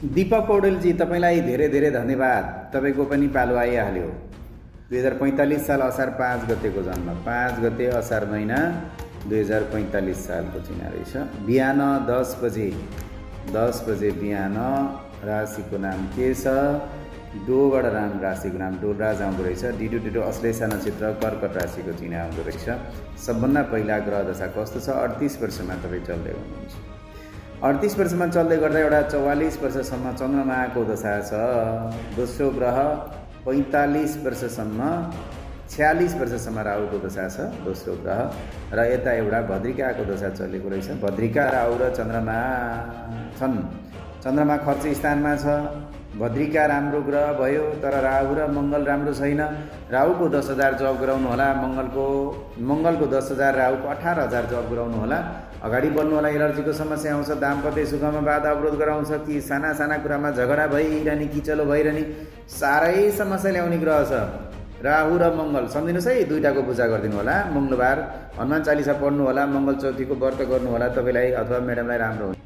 दीपक पौडेलजी तपाईँलाई धेरै धेरै धन्यवाद। तपाईँको पनि पालो आइहाल्यो। 2045 साल असार 5 गतेको जन्म, 5 गते असार महिना 2045 सालको चिना रहेछ। बिहान 10 बजे बिहान राशिको नाम के छ? डोबाट राम राशिको नाम डोलराज आउँदो रहेछ। डिडो डिडो अश्लेषा नक्षत्र कर्कट राशिको चिना आउँदो रहेछ। सबभन्दा पहिला ग्रह दशा कस्तो छ? 38 वर्षमा तपाईँ चल्दै हुनुहुन्छ। 38 वर्षमा चल्दै गर्दा एउटा 44 वर्षसम्म चन्द्रमाको दशा छ। दोस्रो ग्रह 45 वर्षसम्म 46 वर्षसम्म राहुको दशा छ दोस्रो ग्रह। र यता एउटा भद्रिकाको दशा चलेको रहेछ। भद्रिका राहु र चन्द्रमा छन्। चन्द्रमा खर्च स्थानमा छ। भद्रिका राम्रो ग्रह भयो, तर राहु र मङ्गल राम्रो छैन। राहुको 10,000 जब गराउनु होला, मङ्गलको 10,000, राहुको 18,000 जब गराउनु होला। अगाडि बढ्नु होला, एलर्जीको समस्या आउँछ, दाम्पत्य सुखमा बाधा अवरोध गराउँछ कि साना साना कुरामा झगडा भइरहने, किचलो भइरहने, साह्रै समस्या ल्याउने ग्रह छ राहु र मङ्गल। सम्झिनुहोस् है, दुईटाको पूजा गरिदिनु होला। मङ्गलबार हनुमान चालिसा पढ्नु होला, मङ्गल चौथीको व्रत गर्नु होला। तपाईँलाई अथवा म्याडमलाई राम्रो हुन्छ।